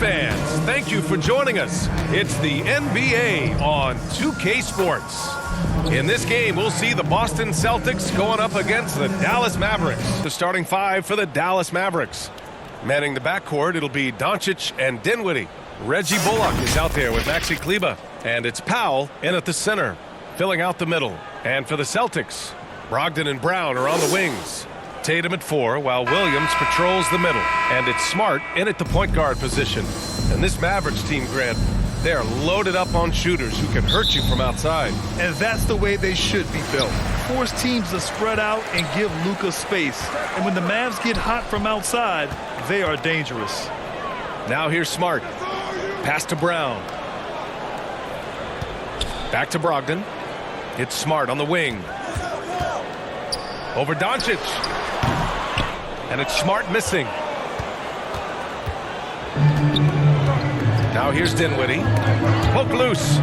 fans, thank you for joining us. It's the NBA on 2K Sports. In this game, we'll see the Boston Celtics going up against the Dallas Mavericks. The starting five for the Dallas Mavericks. Manning the backcourt, it'll be Doncic and Dinwiddie. Reggie Bullock is out there with Maxi Kleber. And it's Powell in at the center, filling out the middle. And for the Celtics, Brogdon and Brown are on the wings. Tatum at 4, while Williams patrols the middle. And it's Smart in at the point guard position. And this Mavericks team, Grant, they're loaded up on shooters who can hurt you from outside. And that's the way they should be built. Force teams to spread out and give Luka space. And when the Mavs get hot from outside, they are dangerous. Now here's Smart. Pass to Brown. Back to Brogdon. It's Smart on the wing. Over Doncic. And it's Smart missing. Now here's Dinwiddie. Poke loose.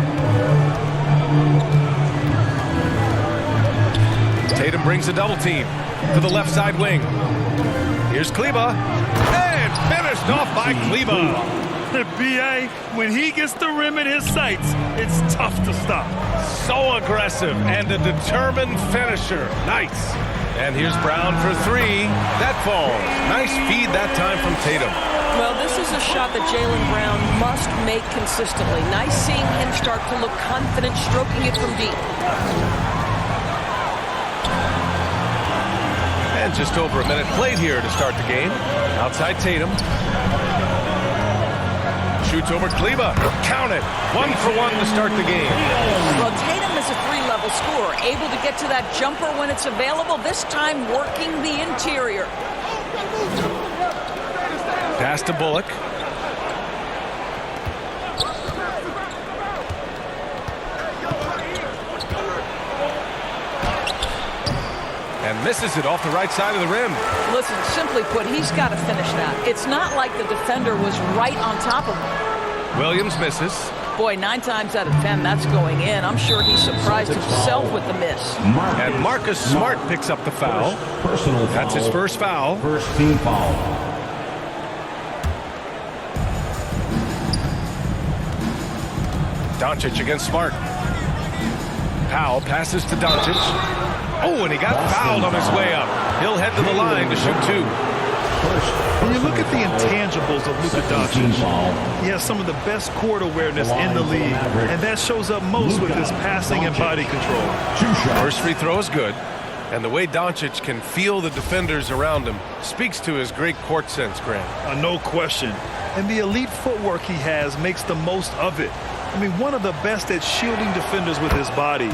Tatum brings a double team to the left side wing. Here's Kleber. And finished off by Kleber. The B.A., when he gets the rim in his sights, it's tough to stop. So aggressive and a determined finisher. Nice. And here's Brown for 3. That falls. Nice feed that time from Tatum. Well, this is a shot that Jaylen Brown must make consistently. Nice seeing him start to look confident, stroking it from deep. And just over a minute played here to start the game. Outside Tatum. Shoots over Kleber. Count it. 1 for 1 to start the game. Well, Tatum is a 3-level scorer, able to get to that jumper when it's available, this time working the interior. Pass to Bullock. And misses it off the right side of the rim. Listen, simply put, he's got to finish that. It's not like the defender was right on top of him. Williams misses. Boy, 9 times out of 10, that's going in. I'm sure he's surprised himself with the miss. And Marcus Smart picks up the foul. That's his first foul. First team foul. Doncic against Smart. Powell passes to Doncic. Oh, and he got fouled on his way up. He'll head to the line to shoot 2. When you look at the intangibles of Luka Doncic, he has some of the best court awareness in the league, and that shows up most with his passing and body control. First free throw is good, and the way Doncic can feel the defenders around him speaks to his great court sense, Grant. No question. And the elite footwork he has makes the most of it. I mean, one of the best at shielding defenders with his body.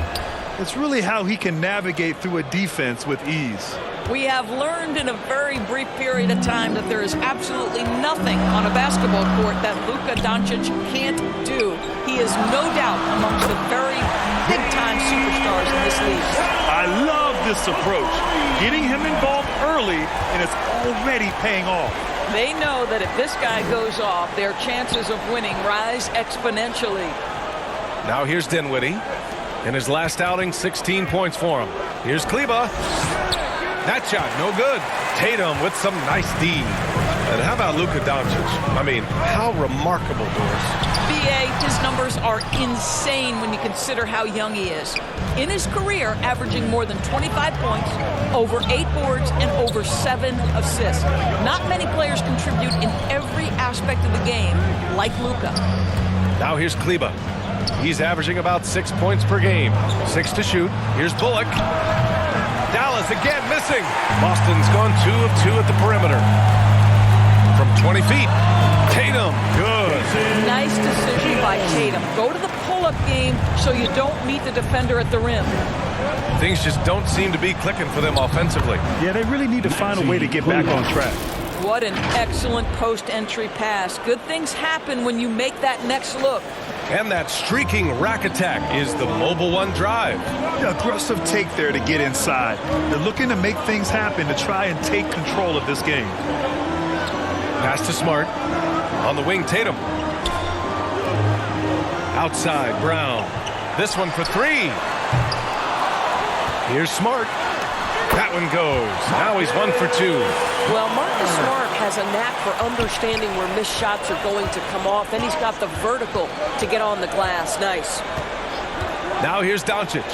It's really how he can navigate through a defense with ease. We have learned in a very brief period of time that there is absolutely nothing on a basketball court that Luka Doncic can't do. He is no doubt amongst the very big-time superstars in this league. I love this approach. Getting him involved early, and it's already paying off. They know that if this guy goes off, their chances of winning rise exponentially. Now here's Dinwiddie. In his last outing, 16 points for him. Here's Kleber. That shot, no good. Tatum with some nice D. And how about Luka Doncic? I mean, how remarkable, Doris. B.A., his numbers are insane when you consider how young he is. In his career, averaging more than 25 points, over 8 boards, and over 7 assists. Not many players contribute in every aspect of the game like Luka. Now here's Kleber. He's averaging about 6 points per game. 6 to shoot. Here's Bullock. Dallas again missing. Boston's gone 2 of 2 at the perimeter. From 20 feet. Tatum, good. Nice decision by Tatum. Go to the pull-up game so you don't meet the defender at the rim. Things just don't seem to be clicking for them offensively. Yeah, they really need to find a way to get back on track. What an excellent post-entry pass. Good things happen when you make that next look. And that streaking rack attack is the Mobile One drive. The aggressive take there to get inside. They're looking to make things happen to try and take control of this game. Pass to Smart. On the wing, Tatum. Outside, Brown. This one for 3. Here's Smart. That one goes. Now he's 1 for 2. Well, Marcus Smart has a knack for understanding where missed shots are going to come off, and he's got the vertical to get on the glass. Nice. Now here's Doncic,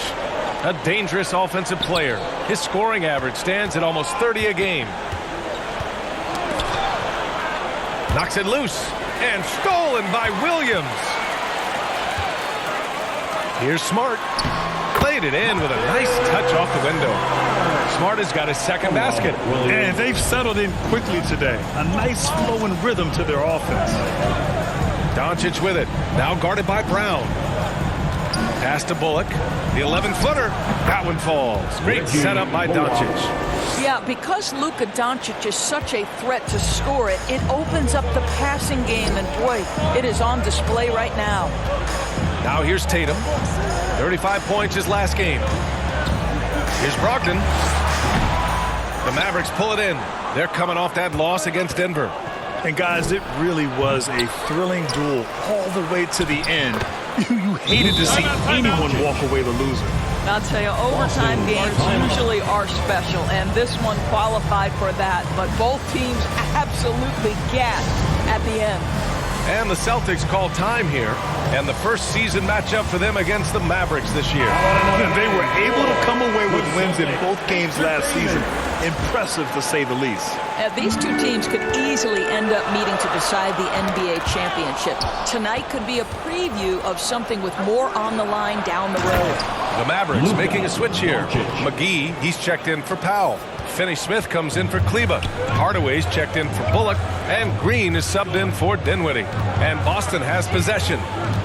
a dangerous offensive player. His scoring average stands at almost 30 a game. Knocks it loose and stolen by Williams. Here's Smart. Played it in with a nice touch off the window. Smart has got his second basket. And they've settled in quickly today. A nice flow and rhythm to their offense. Doncic with it. Now guarded by Brown. Pass to Bullock. The 11-footer. That one falls. Great setup by Doncic. Yeah, because Luka Doncic is such a threat to score it, it opens up the passing game, and boy, it is on display right now. Now here's Tatum. 35 points his last game. Here's Brogdon. The Mavericks pull it in. They're coming off that loss against Denver. And guys, it really was a thrilling duel all the way to the end. You hated to see anyone walk away the loser. I'll tell you, overtime games usually are special, and this one qualified for that. But both teams absolutely gassed at the end. And the Celtics call time here, and the first season matchup for them against the Mavericks this year. They were able to come away with wins in both games last season. Impressive, to say the least. These two teams could easily end up meeting to decide the NBA championship. Tonight could be a preview of something with more on the line down the road. The Mavericks making a switch here. McGee, he's checked in for Powell. Finney-Smith comes in for Kleba. Hardaway's checked in for Bullock. And Green is subbed in for Dinwiddie. And Boston has possession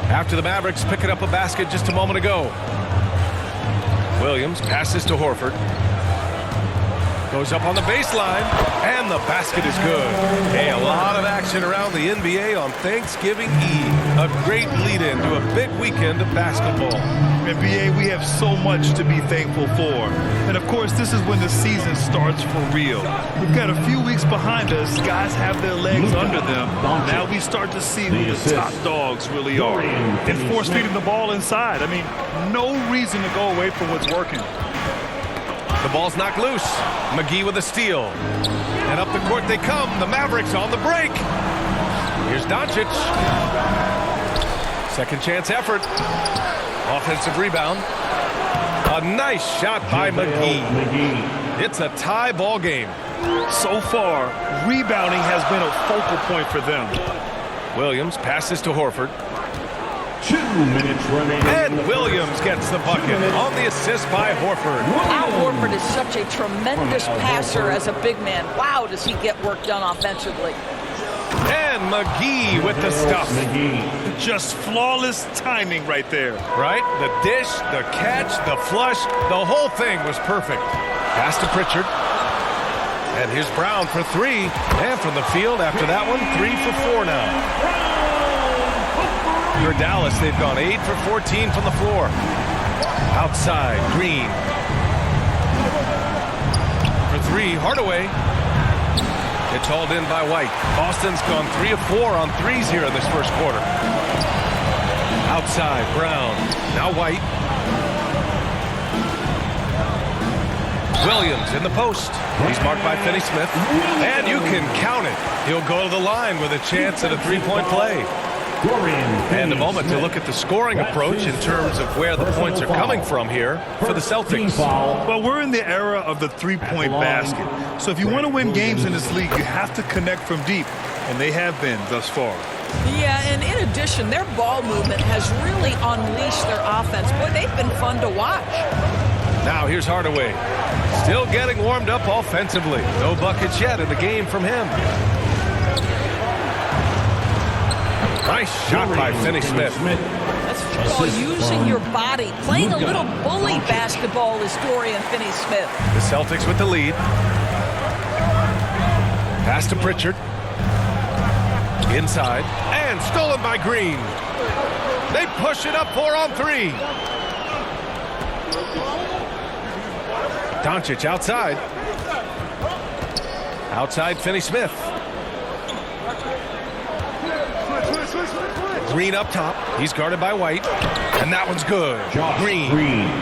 after the Mavericks picking up a basket just a moment ago. Williams passes to Horford. Goes up on the baseline, and the basket is good. Hey, a lot of action around the NBA on Thanksgiving Eve. A great lead-in to a big weekend of basketball. NBA, we have so much to be thankful for. And, of course, this is when the season starts for real. We've got a few weeks behind us. Guys have their legs under them. Now we start to see who the top dogs really are. And force-feeding the ball inside. I mean, no reason to go away from what's working. The ball's knocked loose. McGee with a steal. And up the court they come. The Mavericks on the break. Here's Doncic. Second chance effort. Offensive rebound. A nice shot by McGee. It's a tie ball game. So far, rebounding has been a focal point for them. Williams passes to Horford. 2 minutes remaining. And Williams gets the bucket on the assist by Horford. Al Horford is such a tremendous passer as a big man. Wow, does he get work done offensively. And McGee with the stuff. Just flawless timing right there. Right? The dish, the catch, the flush, the whole thing was perfect. Pass to Pritchard. And here's Brown for three. And from the field after that one, 3 for 4 now. For Dallas, they've gone 8 for 14 from the floor. Outside, Green. For 3, Hardaway. It's hauled in by White. Boston's gone 3 of 4 on threes here in this first quarter. Outside, Brown. Now White. Williams in the post. He's marked by Finney-Smith. And you can count it. He'll go to the line with a chance at a three-point play. And a moment to look at the scoring approach in terms of where the points are coming from here for the Celtics. Well, we're in the era of the three-point basket. So if you want to win games in this league, you have to connect from deep. And they have been thus far. Yeah, and in addition, their ball movement has really unleashed their offense. Boy, they've been fun to watch. Now here's Hardaway. Still getting warmed up offensively. No buckets yet in the game from him. Nice shot by Finney-Smith. That's football, using your body. Playing a little bully basketball is Dorian Finney-Smith. The Celtics with the lead. Pass to Pritchard. Inside. And stolen by Green. They push it up 4 on 3. Doncic outside. Outside Finney-Smith. Green up top. He's guarded by White. And that one's good. Green.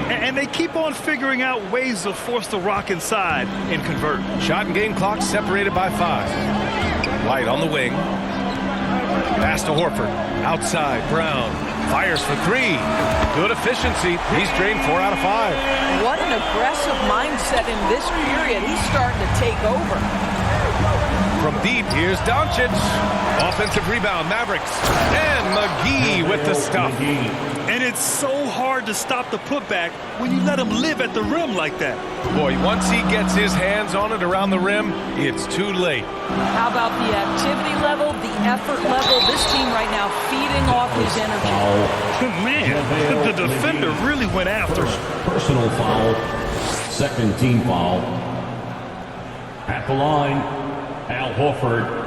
And they keep on figuring out ways to force the rock inside and convert. Shot and game clock separated by 5. White on the wing. Pass to Horford. Outside. Brown. Fires for 3. Good efficiency. He's drained 4 out of 5. What an aggressive mindset in this period. He's starting to take over. From deep, here's Doncic. Offensive rebound, Mavericks. And McGee with the stuff. And it's so hard to stop the putback when you let him live at the rim like that. Boy, once he gets his hands on it around the rim, it's too late. How about the activity level, the effort level? This team right now feeding off his energy. Man, the defender really went after him. Personal foul. Second team foul. At the line, Al Horford.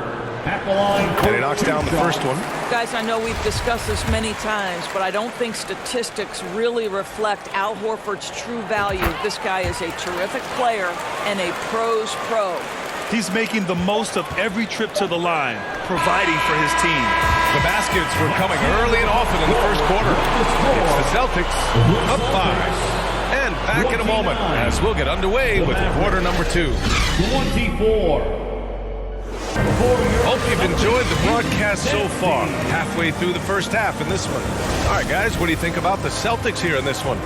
At the line. And he knocks down the first one. Guys, I know we've discussed this many times, but I don't think statistics really reflect Al Horford's true value. This guy is a terrific player and a pro's pro. He's making the most of every trip to the line, providing for his team. The baskets were coming early and often in the first quarter. It's the Celtics up 5. And back in a moment as we'll get underway with quarter number 2. 24. Hope you've enjoyed the broadcast so far. Halfway through the first half in this one. All right, guys, what do you think about the Celtics here in this one?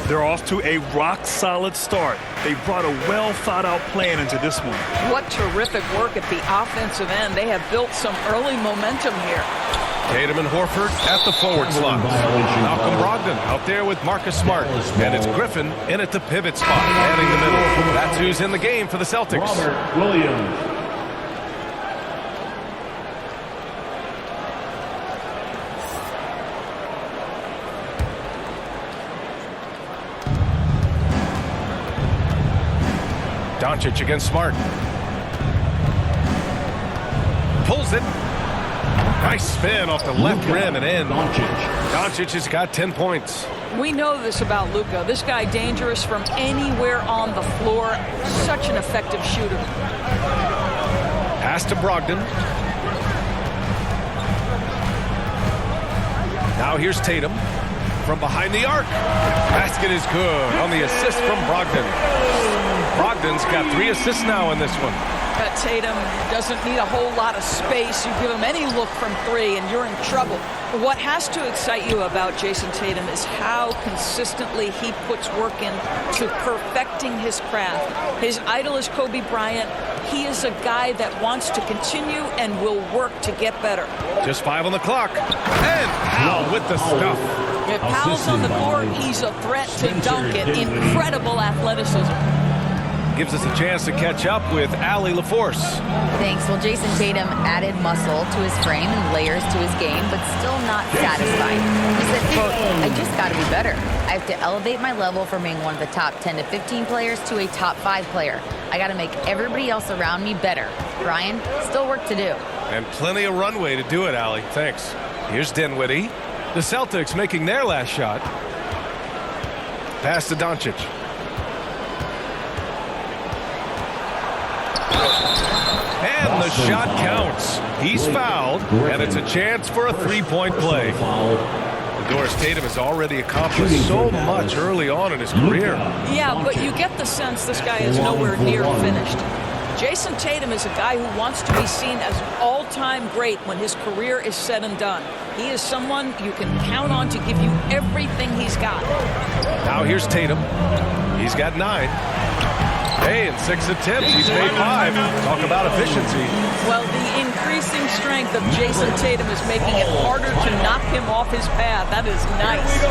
They're off to a rock-solid start. They brought a well-thought-out plan into this one. What terrific work at the offensive end. They have built some early momentum here. Tatum and Horford at the forward slot. Malcolm Brogdon out there with Marcus Smart. And it's Griffin in at the pivot spot, manning the middle. That's who's in the game for the Celtics. Robert Williams. Doncic against Smart. Pulls it. Nice spin off the left rim and in. Doncic has got 10 points. We know this about Luka. This guy dangerous from anywhere on the floor. Such an effective shooter. Pass to Brogdon. Now here's Tatum from behind the arc. Basket is good on the assist from Brogdon. Brogdon's got 3 assists now in this one. Tatum doesn't need a whole lot of space. You give him any look from 3 and you're in trouble. What has to excite you about Jason Tatum is how consistently he puts work in to perfecting his craft. His idol is Kobe Bryant. He is a guy that wants to continue and will work to get better. Just 5 on the clock. And Powell with the stuff. If Powell's on the court, he's a threat to dunk it. Incredible athleticism. Gives us a chance to catch up with Allie LaForce. Thanks. Well, Jason Tatum added muscle to his frame and layers to his game, but still not satisfied. He said, quote, I just got to be better. I have to elevate my level from being one of the top 10 to 15 players to a top 5 player. I got to make everybody else around me better. Brian, still work to do. And plenty of runway to do it, Allie. Thanks. Here's Dinwiddie. The Celtics making their last shot. Pass to Doncic. And the shot counts. He's fouled, and it's a chance for a 3-point play. Doris Tatum has already accomplished so much early on in his career. Yeah, but you get the sense this guy is nowhere near finished. Jason Tatum is a guy who wants to be seen as an all-time great when his career is said and done. He is someone you can count on to give you everything he's got. Now here's Tatum. He's got 9. Hey, in 6 attempts, he's made 5. Talk about efficiency. Well, the increasing strength of Jason Tatum is making it harder to knock him off his path. That is nice.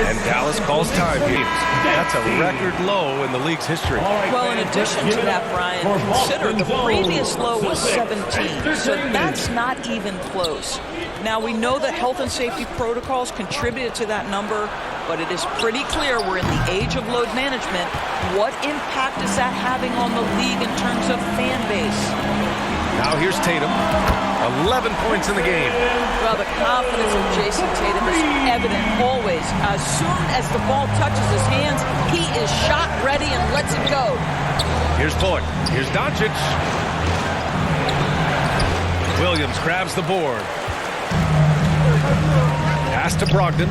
And Dallas calls time games. That's a record low in the league's history. Well, in addition to that, Brian, consider the previous low was 17. So that's not even close. Now, we know that health and safety protocols contributed to that number, but it is pretty clear we're in the age of load management. What impact is that having on the league in terms of fan base? Now here's Tatum. 11 points in the game. Well, the confidence of Jason Tatum is evident always. As soon as the ball touches his hands, he is shot ready and lets it go. Here's Bullock. Here's Doncic. Williams grabs the board. Pass to Brogdon.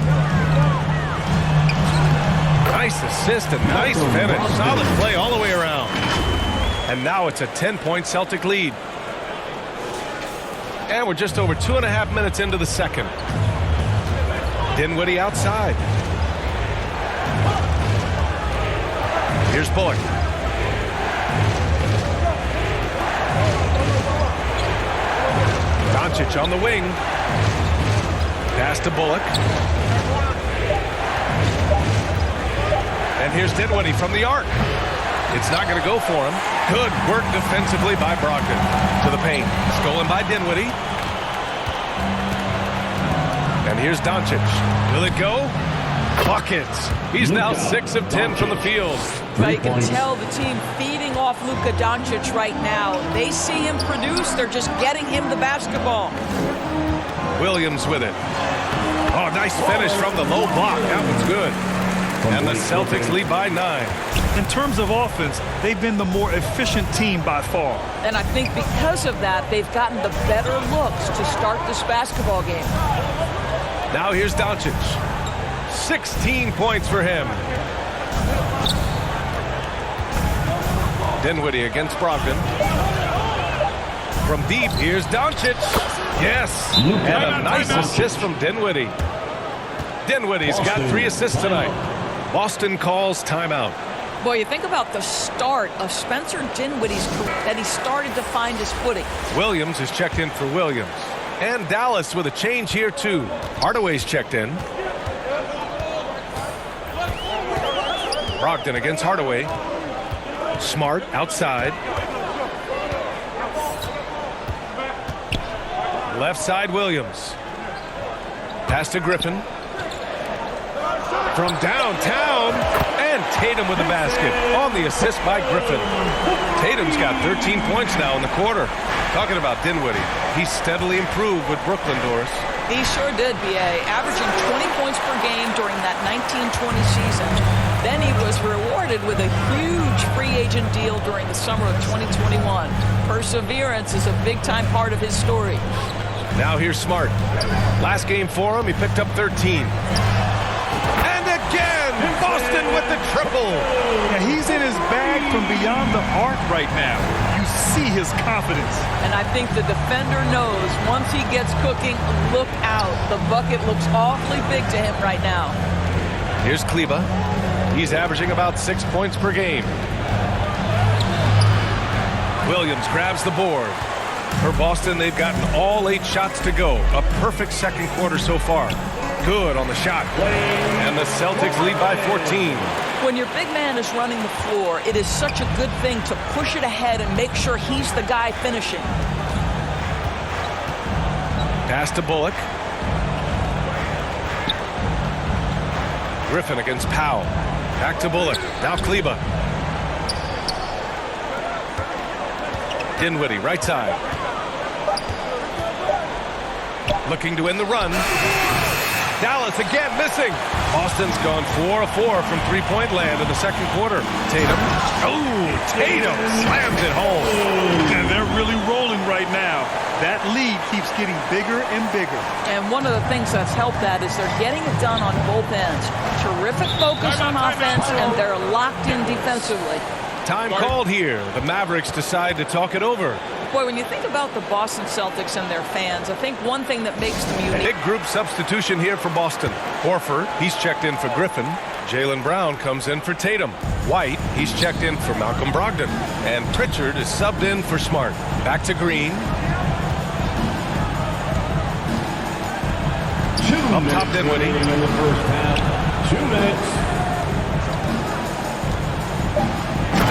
Nice assist and nice finish. Solid play all the way around. And now it's a 10-point Celtic lead. And we're just over 2.5 minutes into the second. Dinwiddie outside. Here's Bullock. Doncic on the wing. Pass to Bullock. And here's Dinwiddie from the arc. It's not going to go for him. Good work defensively by Brogdon. To the paint. Stolen by Dinwiddie. And here's Doncic. Will it go? Buckets. He's now 6 of 10 from the field. But you can tell the team feeding off Luka Doncic right now. They see him produce. They're just getting him the basketball. Williams with it. Oh, nice finish from the low block. That one's good. And the Celtics lead by 9. In terms of offense, they've been the more efficient team by far. And I think because of that, they've gotten the better looks to start this basketball game. Now here's Doncic. 16 points for him. Dinwiddie against Brogdon. From deep, here's Doncic. Yes, and a nice assist from Dinwiddie. Dinwiddie's got 3 assists tonight. Boston calls timeout. Boy, you think about the start of Spencer Dinwiddie's career, that he started to find his footing. Williams is checked in for Williams. And Dallas with a change here, too. Hardaway's checked in. Brogdon against Hardaway. Smart outside. Left side, Williams. Pass to Griffin. From downtown. And Tatum with the basket. On the assist by Griffin. Tatum's got 13 points now in the quarter. Talking about Dinwiddie. He steadily improved with Brooklyn, Doris. He sure did, B.A., averaging 20 points per game during that 1920 season. Then he was rewarded with a huge free agent deal during the summer of 2021. Perseverance is a big-time part of his story. Now here's Smart. Last game for him, he picked up 13. And again, Boston with the triple. Yeah, he's in his bag from beyond the arc right now. You see his confidence. And I think the defender knows once he gets cooking, look out. The bucket looks awfully big to him right now. Here's Kleba. He's averaging about 6 points per game. Williams grabs the board. For Boston, they've gotten all 8 shots to go. A perfect second quarter so far. Good on the shot. And the Celtics lead by 14. When your big man is running the floor, it is such a good thing to push it ahead and make sure he's the guy finishing. Pass to Bullock. Griffin against Powell. Back to Bullock. Now Kleba. Dinwiddie, right side. Looking to end the run. Dallas again missing. Boston's gone 4 of 4 from three-point land in the second quarter. Tatum. Oh, Tatum slams it home. And they're really rolling right now. That lead keeps getting bigger and bigger. And one of the things that's helped that is they're getting it done on both ends. Terrific focus on offense, and they're locked in defensively. Time called here. The Mavericks decide to talk it over. Boy, when you think about the Boston Celtics and their fans, I think one thing that makes them unique. Big group substitution here for Boston. Horford, he's checked in for Griffin. Jaylen Brown comes in for Tatum. White, he's checked in for Malcolm Brogdon. And Pritchard is subbed in for Smart. Back to Green. Up top, Dinwiddie. In the first half, 2 minutes.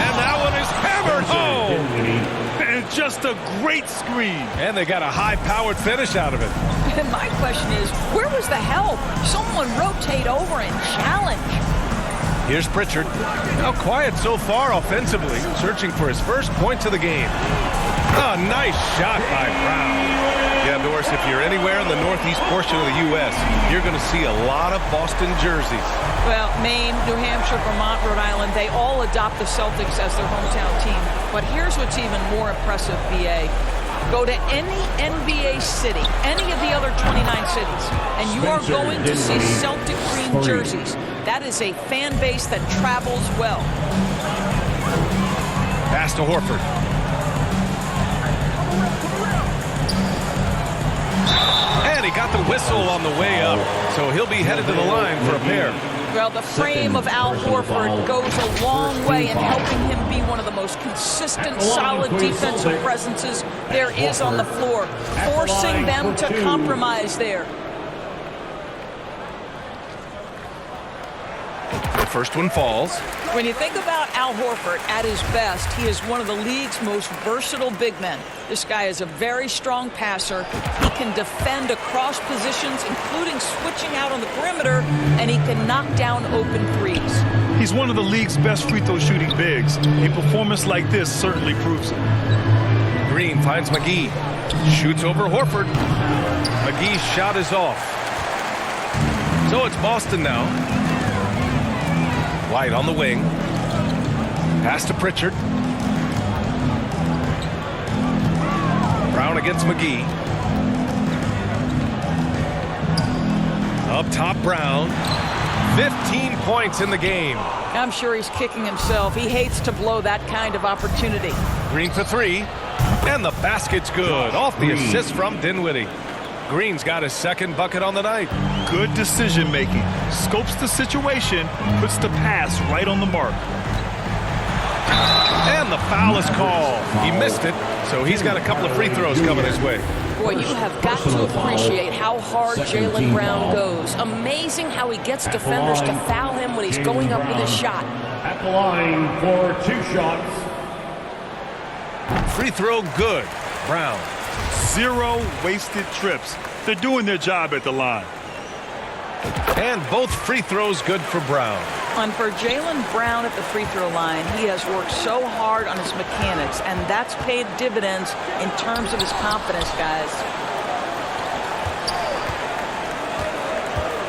And that one is hammered home. And just a great screen. And they got a high-powered finish out of it. And my question is, where was the help? Someone rotate over and challenge. Here's Pritchard. Now quiet so far offensively, searching for his first points of the game. Oh, nice shot by Brown. Yeah, Doris, if you're anywhere in the northeast portion of the U.S., you're going to see a lot of Boston jerseys. Well, Maine, New Hampshire, Vermont, Rhode Island, they all adopt the Celtics as their hometown team. But here's what's even more impressive, B.A. Go to any NBA city, any of the other 29 cities, and you are going to see Celtic green jerseys. That is a fan base that travels well. Pass to Horford. And he got the whistle on the way up, so he'll be headed to the line for a pair. Well, the frame of Al Horford goes a long way in helping him be one of the most consistent, solid defensive presences there is on the floor, forcing them to compromise there. The first one falls. When you think about Al Horford at his best, he is one of the league's most versatile big men. This guy is a very strong passer. He can defend across positions, including switching out on the perimeter, and he can knock down open threes. He's one of the league's best free throw shooting bigs. A performance like this certainly proves it. Green finds McGee. Shoots over Horford. McGee's shot is off. So it's Boston now. White on the wing. Pass to Pritchard. Brown against McGee. Up top, Brown. 15 points in the game. I'm sure he's kicking himself. He hates to blow that kind of opportunity. Green for three. And the basket's good. Off the assist from Dinwiddie. Green's got his second bucket on the night. Good decision making. Scopes the situation, puts the pass right on the mark. And the foul is called. He missed it, so he's got a couple of free throws coming his way. Boy, you have got to appreciate how hard Jaylen Brown goes. Amazing how he gets defenders to foul him when he's going up with his shot. At the line for 2 shots. Free throw good. Brown. 0 wasted trips. They're doing their job at the line. And both free throws good for Brown. And for Jaylen Brown at the free throw line, he has worked so hard on his mechanics, and that's paid dividends in terms of his confidence, guys.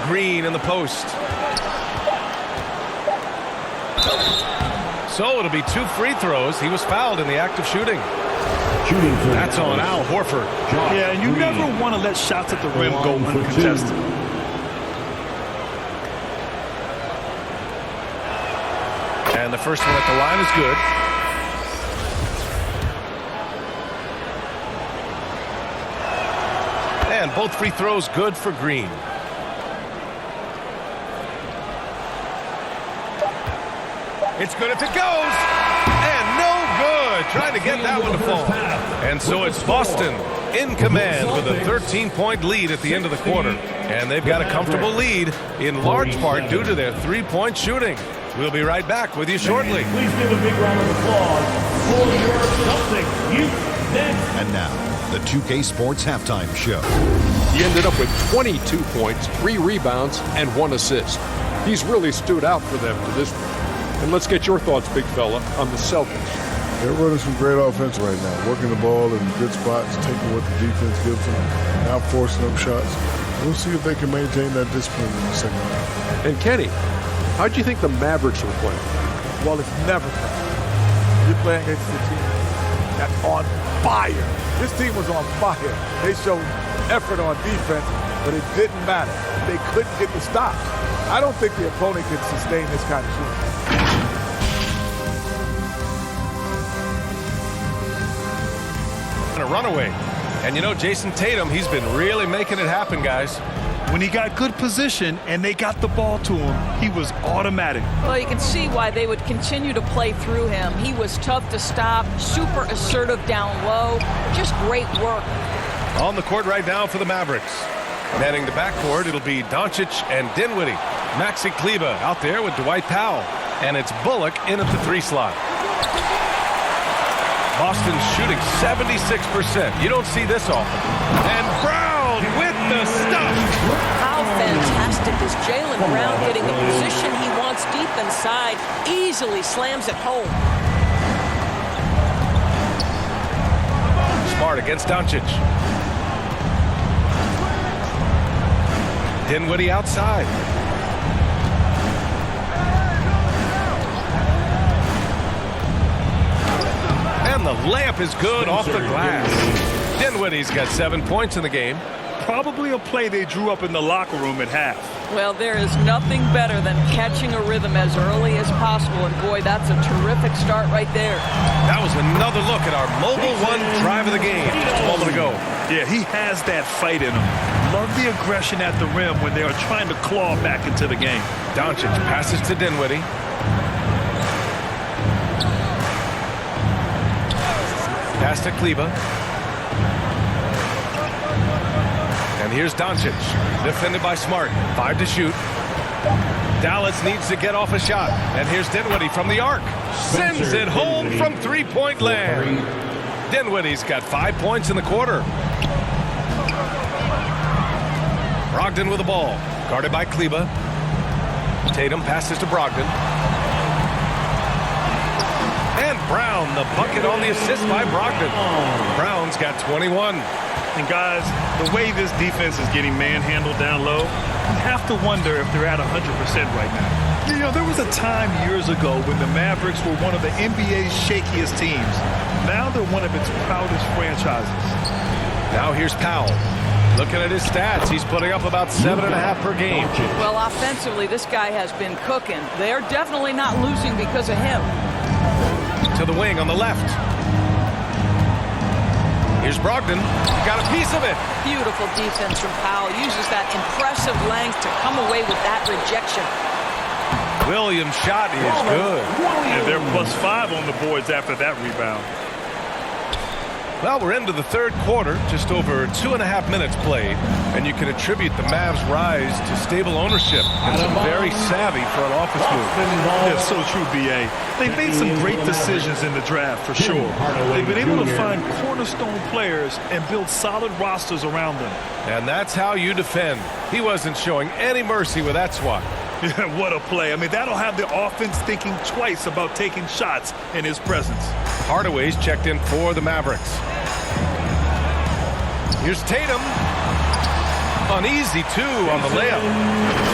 Green in the post. So it'll be 2 free throws. He was fouled in the act of shooting. That's on Al Horford. Yeah, and you never want to let shots at the rim go uncontested. And the first one at the line is good. And both free throws good for Green. It's good if it goes. And no good. Trying to get that one to fall. And so it's Boston in command with a 13-point lead at the end of the quarter. And they've got a comfortable lead in large part due to their 3-point shooting. We'll be right back with you shortly. Please give a big round of applause for your Celtics youth next. And now, the 2K Sports Halftime Show. He ended up with 22 points, 3 rebounds, and 1 assist. He's really stood out for them to this point. And let's get your thoughts, big fella, on the Celtics. They're running some great offense right now, working the ball in good spots, taking what the defense gives them, now forcing them shots. We'll see if they can maintain that discipline in the second half. And Kenny, how do you think the Mavericks will play? Well, it's never tough. You're playing against a team that's on fire. This team was on fire. They showed effort on defense, but it didn't matter. They couldn't get the stops. I don't think the opponent can sustain this kind of shooting. A runaway. And you know, Jason Tatum, he's been really making it happen, guys. When he got good position and they got the ball to him, he was automatic. Well, you can see why they would continue to play through him. He was tough to stop, super assertive down low, just great work. On the court right now for the Mavericks. Manning the backcourt, it'll be Doncic and Dinwiddie. Maxi Kleba out there with Dwight Powell. And it's Bullock in at the 3 slot. Boston's shooting 76%. You don't see this often. And Brown with the stuff. How fantastic is Jaylen Brown getting the position he wants deep inside, easily slams it home. Smart against Doncic. Dinwiddie outside. And the layup is good off the glass. Dinwiddie's got 7 points in the game. Probably a play they drew up in the locker room at half. Well, there is nothing better than catching a rhythm as early as possible, and boy, that's a terrific start right there. That was another look at our mobile one drive of the game just a moment ago. Yeah, he has that fight in him. Love the aggression at the rim when they are trying to claw back into the game. Doncic passes to Dinwiddie. Pass to Kleba. And here's Doncic, defended by Smart. 5 to shoot. Dallas needs to get off a shot. And here's Dinwiddie from the arc. Sends it home from three-point land. Dinwiddie's got 5 points in the quarter. Brogdon with the ball. Guarded by Kleba. Tatum passes to Brogdon. And Brown, the bucket on the assist by Brogdon. Brown's got 21. And guys, the way this defense is getting manhandled down low, you have to wonder if they're at 100% right now. You know, there was a time years ago when the Mavericks were one of the NBA's shakiest teams. Now they're one of its proudest franchises. Now here's Powell. Looking at his stats, he's putting up about 7.5 per game. Well, offensively, this guy has been cooking. They're definitely not losing because of him. To the wing on the left. Here's Brogdon. Got a piece of it. Beautiful defense from Powell. Uses that impressive length to come away with that rejection. Williams' shot is good. And they're +5 on the boards after that rebound. Well, we're into the third quarter, just over 2.5 minutes played, and you can attribute the Mavs' rise to stable ownership and some very savvy front office moves. That's so true, B.A. They've made some great decisions in the draft, for sure. They've been able to find cornerstone players and build solid rosters around them. And that's how you defend. He wasn't showing any mercy with that swat. What a play. I mean, that'll have the offense thinking twice about taking shots in his presence. Hardaway's checked in for the Mavericks. Here's Tatum. Uneasy, too, on the layup.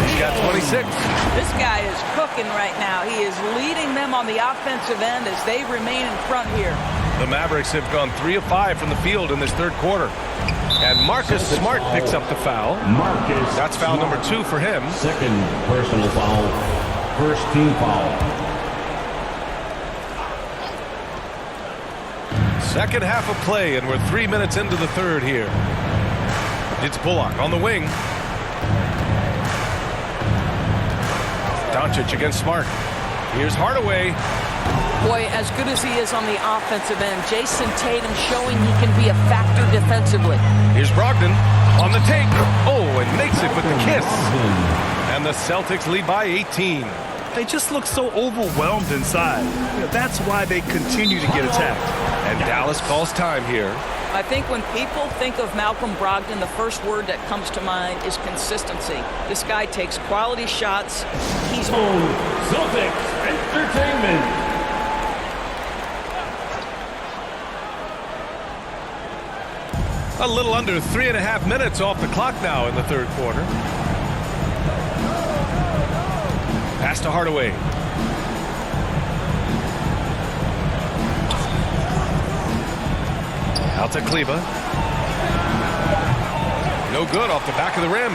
He's got 26. This guy is cooking right now. He is leading them on the offensive end as they remain in front here. The Mavericks have gone 3 of 5 from the field in this third quarter. And Marcus Smart picks up the foul. That's foul number 2 for him. Second personal foul. First team foul. Second half of play, and we're 3 minutes into the third here. It's Bullock on the wing. Doncic against Smart. Here's Hardaway. Boy, as good as he is on the offensive end, Jason Tatum showing he can be a factor defensively. Here's Brogdon on the take. Oh, and makes it with the kiss. And the Celtics lead by 18. They just look so overwhelmed inside. You know, that's why they continue to get attacked. And Dallas calls time here. I think when people think of Malcolm Brogdon, the first word that comes to mind is consistency. This guy takes quality shots. He's Celtics Entertainment. A little under 3.5 minutes off the clock now in the third quarter. Pass to Hardaway. Out to Kleba. No good off the back of the rim.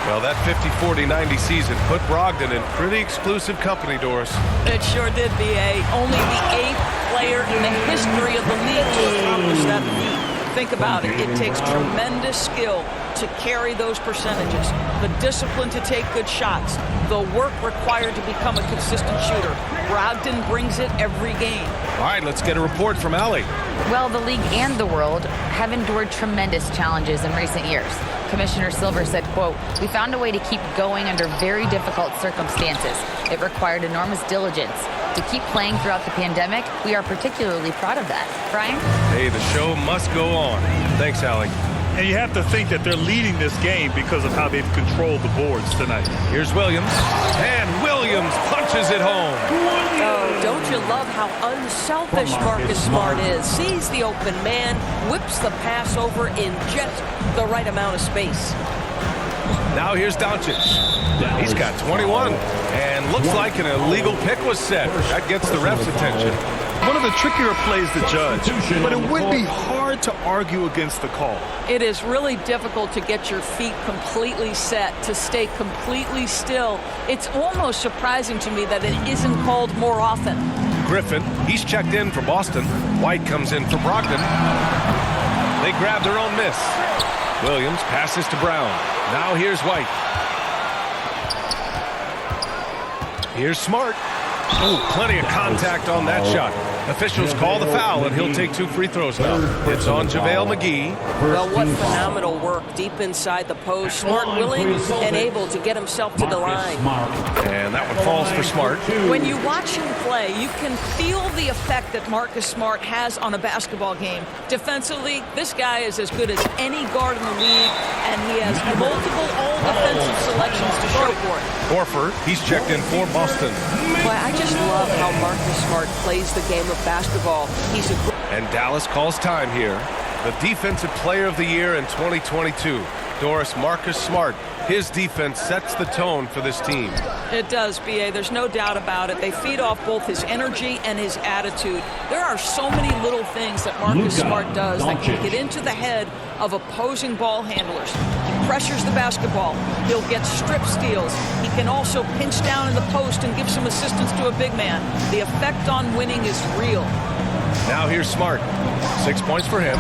Well, that 50-40-90 season put Brogdon in pretty exclusive company, Doris. It sure did, B.A. Only the 8th player in the history of the league to accomplish that feat. Think about it. It takes tremendous skill to carry those percentages. The discipline to take good shots. The work required to become a consistent shooter. Brogdon brings it every game. All right, let's get a report from Allie. Well, the league and the world have endured tremendous challenges in recent years. Commissioner Silver said, quote, "We found a way to keep going under very difficult circumstances. It required enormous diligence. To keep playing throughout the pandemic, we are particularly proud of that." Brian? Hey, the show must go on. Thanks, Allie. And you have to think that they're leading this game because of how they've controlled the boards tonight. Here's Williams. And Williams punches it home. Oh, don't you love how unselfish Marcus Smart is? Sees the open man, whips the pass over in just the right amount of space. Now here's Doncic. He's got 21. And looks like an illegal pick was set. That gets the ref's attention. One of the trickier plays to judge, but it would be hard to argue against the call. It is really difficult to get your feet completely set, to stay completely still. It's almost surprising to me that it isn't called more often. Griffin, he's checked in for Boston. White comes in for Brogdon. They grab their own miss. Williams passes to Brown. Now here's White. Here's Smart. Oh, plenty of contact on that shot. Officials call the foul, and he'll take 2 free throws now. It's on JaVale McGee. Well, what phenomenal work deep inside the post. Smart, willing, and able to get himself to the line. And that one falls for Smart. When you watch him play, you can feel the effect that Marcus Smart has on a basketball game. Defensively, this guy is as good as any guard in the league, and he has multiple all-defensive selections to show for it. Horford, he's checked in for Boston. Boy, I just love how Marcus Smart plays the game of basketball. He's a And Dallas calls time here. The Defensive Player of the Year in 2022, Doris Marcus Smart. His defense sets the tone for this team. It does, B.A. There's no doubt about it. They feed off both his energy and his attitude. There are so many little things that Marcus Smart does that can get into the head of opposing ball handlers. He pressures the basketball. He'll get strip steals. He can also pinch down in the post and give some assistance to a big man. The effect on winning is real. Now here's Smart. 6 points for him.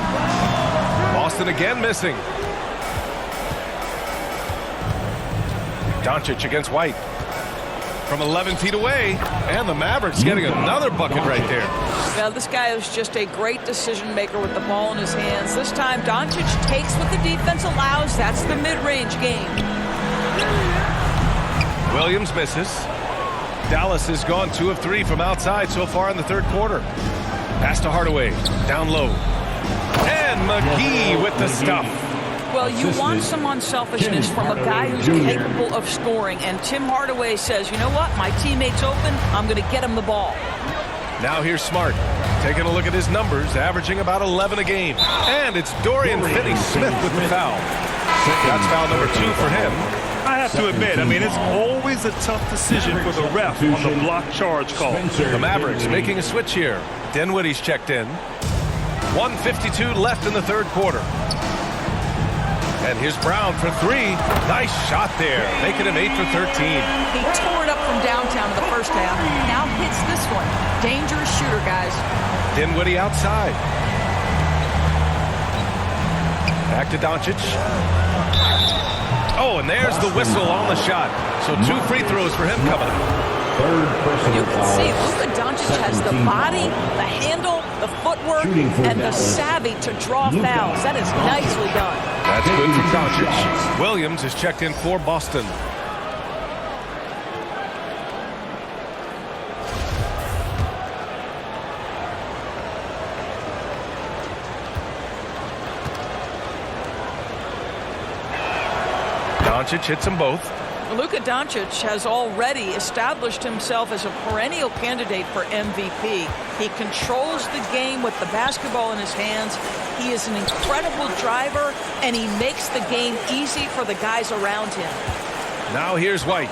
Boston again missing. Doncic against White. From 11 feet away. And the Mavericks getting another bucket right there. Now, this guy is just a great decision maker with the ball in his hands. This time, Doncic takes what the defense allows. That's the mid-range game. Williams misses. Dallas has gone 2 of 3 from outside so far in the third quarter. Pass to Hardaway. Down low. And McGee with the stuff. Well, you want some unselfishness from a guy who's capable of scoring. And Tim Hardaway says, you know what? My teammate's open. I'm going to get him the ball. Now here's Smart. Taking a look at his numbers, averaging about 11 a game. And it's Dorian Finney-Smith with the foul. That's foul number 2 for him. I have to admit, it's always a tough decision for the ref on the block charge call. The Mavericks making a switch here. Dinwiddie's checked in. 1:52 left in the third quarter. And here's Brown for 3. Nice shot there, making him 8 for 13. He tore it up from downtown in the first half. Now hits this one. Dangerous shooter, guys. Dinwiddie outside. Back to Doncic. Oh, and there's the whistle on the shot. So 2 free throws for him coming up. You can see Luka Doncic has the body, the handle, the footwork, and the savvy to draw fouls. That is nicely done. That's good from Doncic. Williams is checked in for Boston. Doncic hits them both. Luka Doncic has already established himself as a perennial candidate for MVP. He controls the game with the basketball in his hands. He is an incredible driver, and he makes the game easy for the guys around him. Now here's White.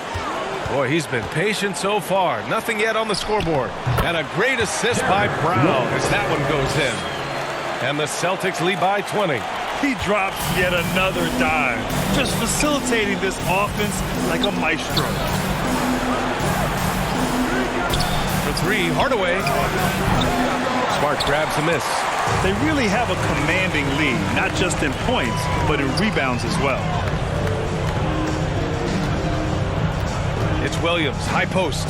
Boy, he's been patient so far. Nothing yet on the scoreboard. And a great assist by Brown as that one goes in. And the Celtics lead by 20. He drops yet another dime, just facilitating this offense like a maestro. For 3, Hardaway. Smart grabs a miss. They really have a commanding lead, not just in points, but in rebounds as well. It's Williams, high post.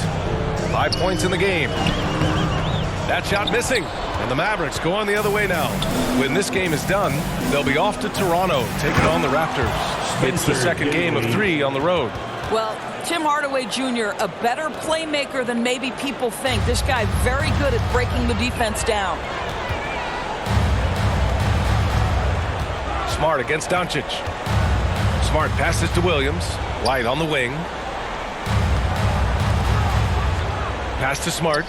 5 points in the game. That shot missing. And the Mavericks go on the other way now. When this game is done, they'll be off to Toronto, taking on the Raptors. It's the second game of 3 on the road. Well, Tim Hardaway Jr., a better playmaker than maybe people think. This guy very good at breaking the defense down. Smart against Doncic. Smart passes to Williams. White on the wing. Pass to Smart.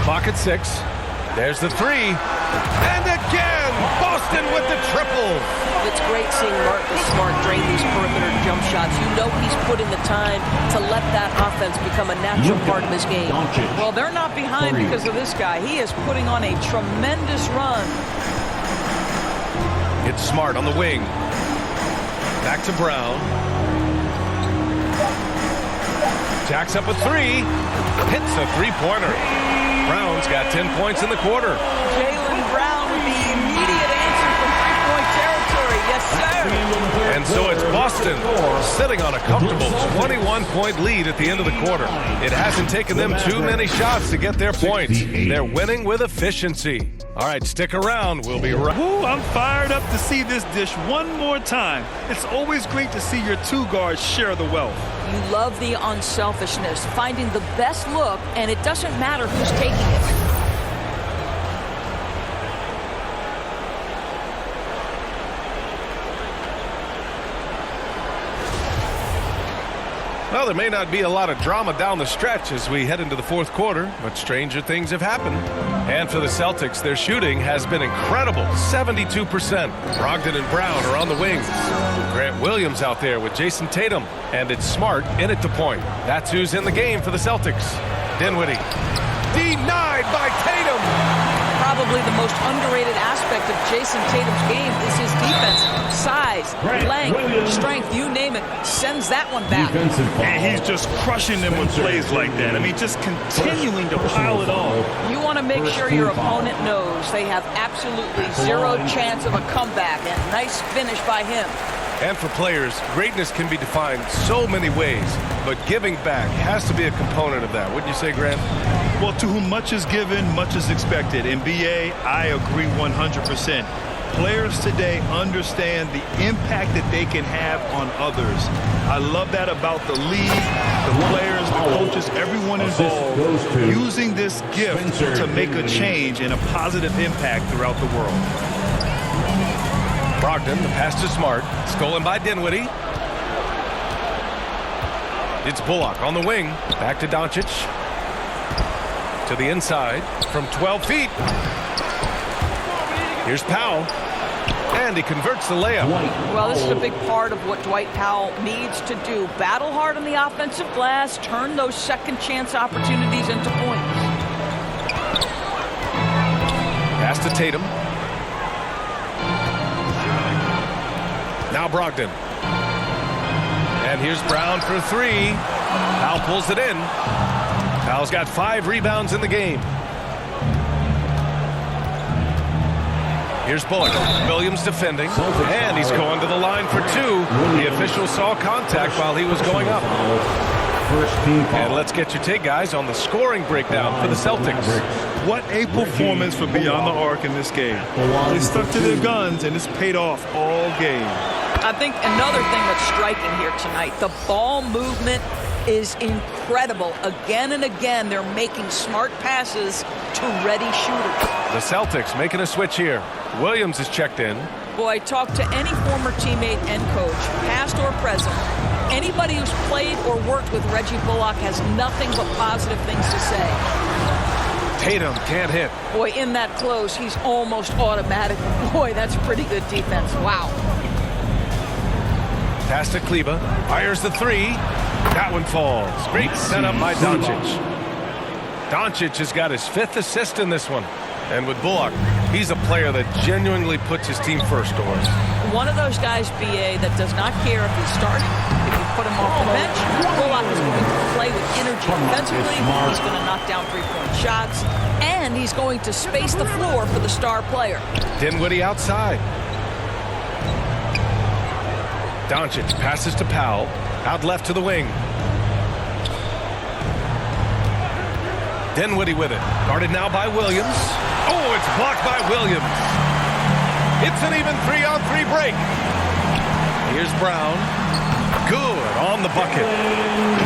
Clock at 6. There's the three. And again, Boston with the triple. It's great seeing Marcus Smart drain these perimeter jump shots. You know he's put in the time to let that offense become a natural part of his game. Well, they're not behind because of this guy. He is putting on a tremendous run. It's Smart on the wing. Back to Brown. Jacks up a three. Hits a three-pointer. Brown's got 10 points in the quarter. Jaylen Brown with the immediate answer from three-point territory. Yes, sir. And so it's Boston sitting on a comfortable 21-point lead at the end of the quarter. It hasn't taken them too many shots to get their points. They're winning with efficiency. All right, stick around. We'll be right. Ooh, I'm fired up to see this dish one more time. It's always great to see your two guards share the wealth. You love the unselfishness, finding the best look, and it doesn't matter who's taking it. Well, there may not be a lot of drama down the stretch as we head into the fourth quarter, but stranger things have happened. And for the Celtics, their shooting has been incredible, 72%. Brogdon and Brown are on the wings. Grant Williams out there with Jason Tatum, and it's Smart in at the point. That's who's in the game for the Celtics. Dinwiddie, denied by Tatum. Probably the most underrated aspect of Jason Tatum's game is his defense. Size, length, strength, you name it, sends that one back. And he's just crushing them with plays like that. I mean, just continuing to pile it on. You want to make sure your opponent knows they have absolutely zero chance of a comeback, and nice finish by him. And for players, greatness can be defined so many ways, but giving back has to be a component of that. Wouldn't you say, Grant? Well, to whom much is given, much is expected. In BA, I agree 100%. Players today understand the impact that they can have on others. I love that about the league, the players, the coaches, everyone involved, using this gift to make a change and a positive impact throughout the world. Brogdon, the pass to Smart, stolen by Dinwiddie. It's Bullock on the wing, back to Doncic. To the inside from 12 feet. Here's Powell, and he converts the layup. Well, this is a big part of what Dwight Powell needs to do. Battle hard on the offensive glass, turn those second chance opportunities into points. Pass to Tatum. Now Brogdon. And here's Brown for three. Powell pulls it in. Powell's got 5 rebounds in the game. Here's Bullock. Williams defending. And he's going to the line for 2. The official saw contact while he was going up. And let's get your take, guys, on the scoring breakdown for the Celtics. What a performance for Beyond the Arc in this game. They stuck to their guns, and it's paid off all game. I think another thing that's striking here tonight, the ball movement is incredible. Again and again, they're making smart passes to ready shooters. The Celtics making a switch here. Williams is checked in. Boy, talk to any former teammate and coach, past or present. Anybody who's played or worked with Reggie Bullock has nothing but positive things to say. Tatum can't hit. Boy, in that close, he's almost automatic. Boy, that's pretty good defense. Wow. Pass to Kleba. Fires the three. That one falls. Great setup by Doncic. Doncic has got his 5th assist in this one. And with Bullock, he's a player that genuinely puts his team first, Doris. One of those guys, BA, that does not care if he's starting, if you put him off the bench. Bullock is going to play with energy defensively. He's going to knock down three-point shots. And he's going to space the floor for the star player. Dinwiddie outside. Doncic passes to Powell. Out left to the wing. Dinwiddie with it. Guarded now by Williams. Oh, it's blocked by Williams. It's an even 3-on-3 break. Here's Brown. Good on the bucket.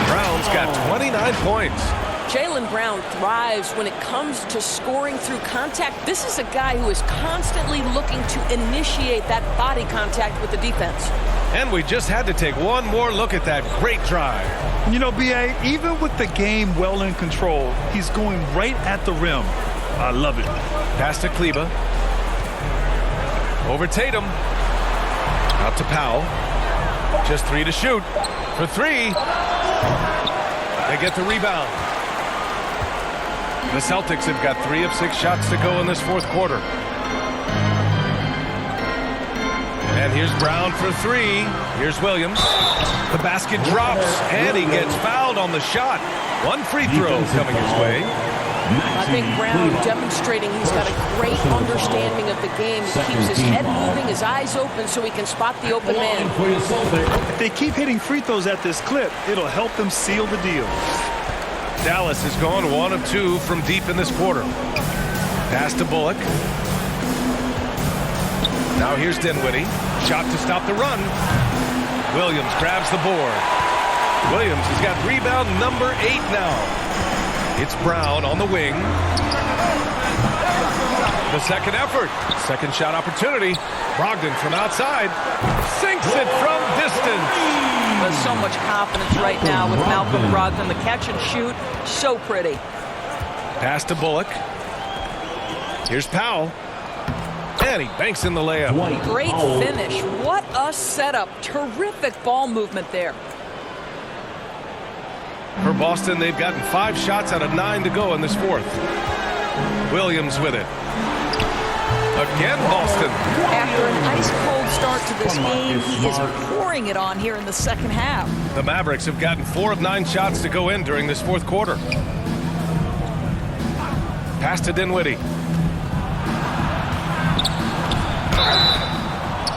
Brown's got 29 points. Jaylen Brown thrives when it comes to scoring through contact. This is a guy who is constantly looking to initiate that body contact with the defense. And we just had to take one more look at that great drive. You know, B.A., even with the game well in control, he's going right at the rim. I love it. Pass to Kleba. Over Tatum. Out to Powell. Just 3 to shoot. For 3. They get the rebound. The Celtics have got 3 of 6 shots to go in this fourth quarter. And here's Brown for 3. Here's Williams. The basket drops, and he gets fouled on the shot. 1 free throw coming his way. I think Brown demonstrating he's got a great understanding of the game. He keeps his head moving, his eyes open so he can spot the open man. If they keep hitting free throws at this clip, it'll help them seal the deal. Dallas has gone 1 of 2 from deep in this quarter. Pass to Bullock. Now here's Dinwiddie. Shot to stop the run. Williams grabs the board. Williams has got rebound number 8 now. It's Brown on the wing. The second effort. Second shot opportunity. Brogdon from outside. Sinks it from distance. There's so much confidence right now with Malcolm Brogdon. The catch and shoot, so pretty. Pass to Bullock. Here's Powell. And he banks in the layup. Great finish. What a setup. Terrific ball movement there. For Boston, they've gotten 5 shots out of 9 to go in this fourth. Williams with it. Again, Boston. After an ice-cold start to this game, he is pouring it on here in the second half. The Mavericks have gotten 4 of 9 shots to go in during this fourth quarter. Pass to Dinwiddie.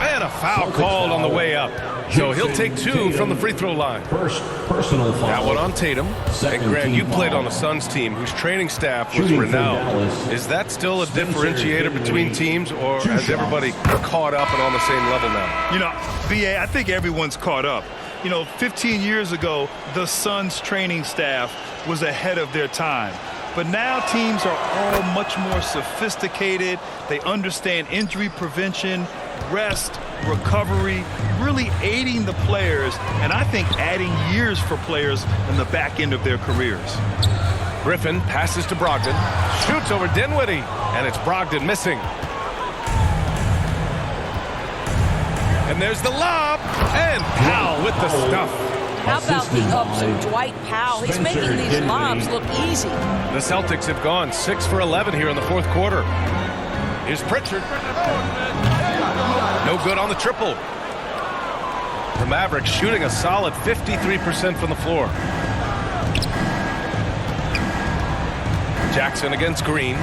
And a foul called on the way up. So he'll take 2 from the free throw line. First personal foul. That one on Tatum. And Grant, you played on the Suns team whose training staff was renowned. Is that still a differentiator between teams, or has everybody caught up and on the same level now? You know, BA, I think everyone's caught up. You know, 15 years ago, the Suns training staff was ahead of their time. But now teams are all much more sophisticated. They understand injury prevention, rest, recovery, really aiding the players, and I think adding years for players in the back end of their careers. Griffin passes to Brogdon, shoots over Dinwiddie, and it's Brogdon missing. And there's the lob, and Powell with the stuff. How about the ups of Dwight Powell? He's making these lobs look easy. The Celtics have gone 6 for 11 here in the fourth quarter. Here's Pritchard. No good on the triple. The Mavericks shooting a solid 53% from the floor. Jackson against Green.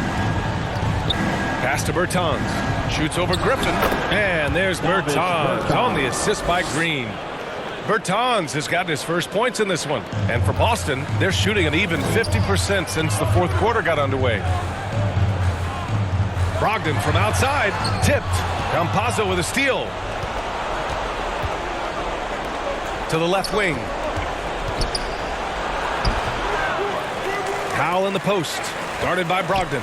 Pass to Bertans. Shoots over Griffin. And there's Bertans on the assist by Green. Bertans has gotten his first points in this one. And for Boston, they're shooting an even 50% since the fourth quarter got underway. Brogdon from outside. Tipped. Campazzo with a steal. To the left wing. Powell in the post. Guarded by Brogdon.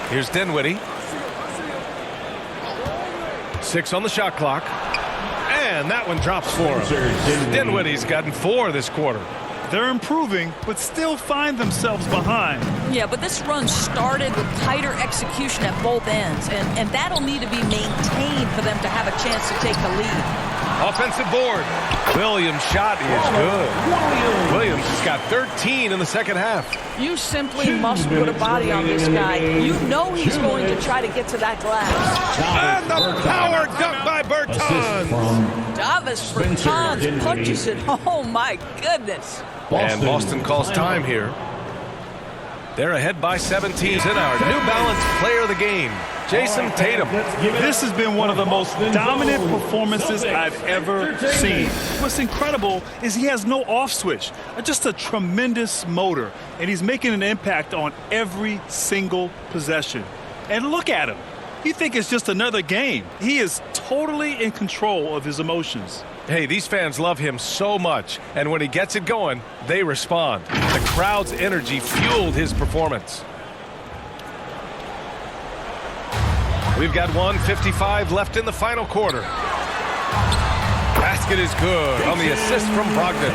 Here's Dinwiddie. 6 on the shot clock. And that one drops for him. Dinwiddie's gotten 4 this quarter. They're improving, but still find themselves behind. Yeah, but this run started with tighter execution at both ends, and that'll need to be maintained for them to have a chance to take the lead. Offensive board. Williams' shot is good. Williams has got 13 in the second half. You simply must put a body on this guy. You know he's going to try to get to that glass. And the power dunk by Bertans. Davis Bertans punches it. Oh, my goodness. And Boston calls time here. They're ahead by 17 in our New Balance Player of the Game, Jason Tatum. This has been one of the most dominant performances I've ever seen. What's incredible is he has no off switch, just a tremendous motor, and he's making an impact on every single possession. And look at him. You think it's just another game. He is totally in control of his emotions. Hey, these fans love him so much, and when he gets it going, they respond. The crowd's energy fueled his performance. We've got 1:55 left in the final quarter. Basket is good on the assist from Brogdon.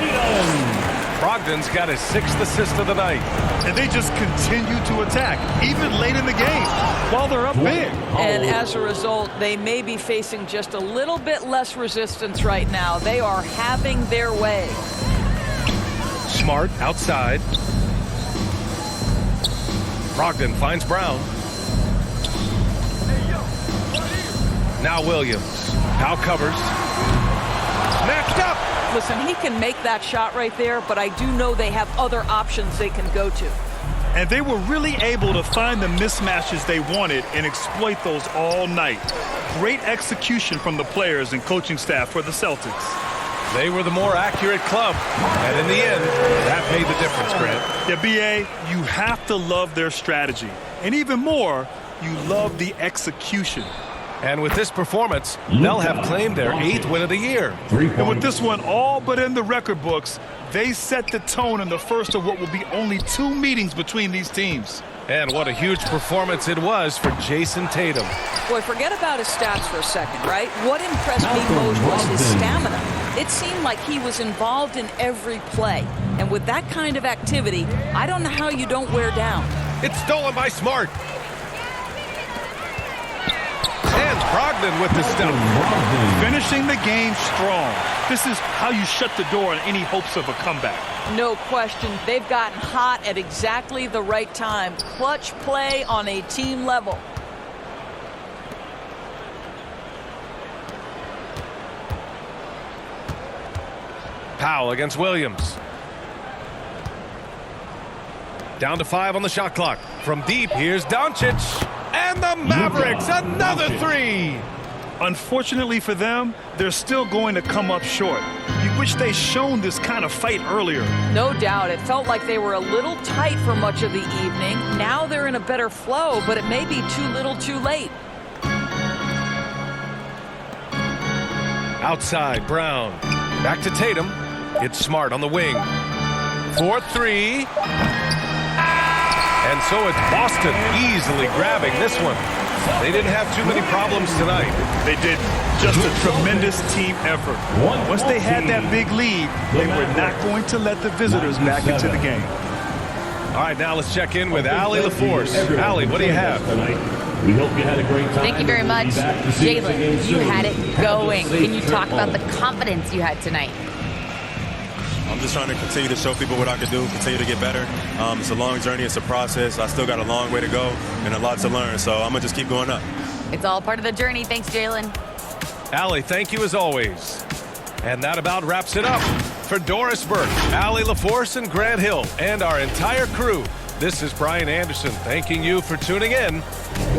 Brogdon's got his 6th assist of the night. And they just continue to attack, even late in the game, while they're up big. And as a result, they may be facing just a little bit less resistance right now. They are having their way. Smart outside. Brogdon finds Brown. Now Williams. Now covers. Snatched up. Listen, he can make that shot right there, but I do know they have other options they can go to. And they were really able to find the mismatches they wanted and exploit those all night. Great execution from the players and coaching staff for the Celtics. They were the more accurate club, and in the end, that made the difference, Grant. Yeah, B.A., you have to love their strategy. And even more, you love the execution. And with this performance, they'll have claimed their 8th win of the year. And with this one all but in the record books, they set the tone in the first of what will be only 2 meetings between these teams. And what a huge performance it was for Jason Tatum. Boy, forget about his stats for a second, right? What impressed me most was his stamina. It seemed like he was involved in every play. And with that kind of activity, I don't know how you don't wear down. It's stolen by Smart. And Brogdon with the stop. Finishing the game strong. This is how you shut the door on any hopes of a comeback. No question. They've gotten hot at exactly the right time. Clutch play on a team level. Powell against Williams. Down to 5 on the shot clock. From deep, here's Doncic. And the Mavericks, another 3. Unfortunately for them, they're still going to come up short. You wish they'd shown this kind of fight earlier. No doubt. It felt like they were a little tight for much of the evening. Now they're in a better flow, but it may be too little too late. Outside, Brown. Back to Tatum. It's Smart on the wing. 4-3. And so it's Boston easily grabbing this one. They didn't have too many problems tonight. They did. Just a tremendous team effort. Once they had that big lead, they were not going to let the visitors back into the game. All right, now let's check in with Allie LaForce. Allie, what do you have? We hope you had a great time. Thank you very much. Jalen, you had it going. Can you talk about the confidence you had tonight? I'm just trying to continue to show people what I can do, continue to get better. It's a long journey. It's a process. I still got a long way to go and a lot to learn, so I'm going to just keep going up. It's all part of the journey. Thanks, Jalen. Allie, thank you as always. And that about wraps it up. For Doris Burke, Allie LaForce, and Grant Hill, and our entire crew, this is Brian Anderson thanking you for tuning in.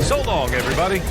So long, everybody.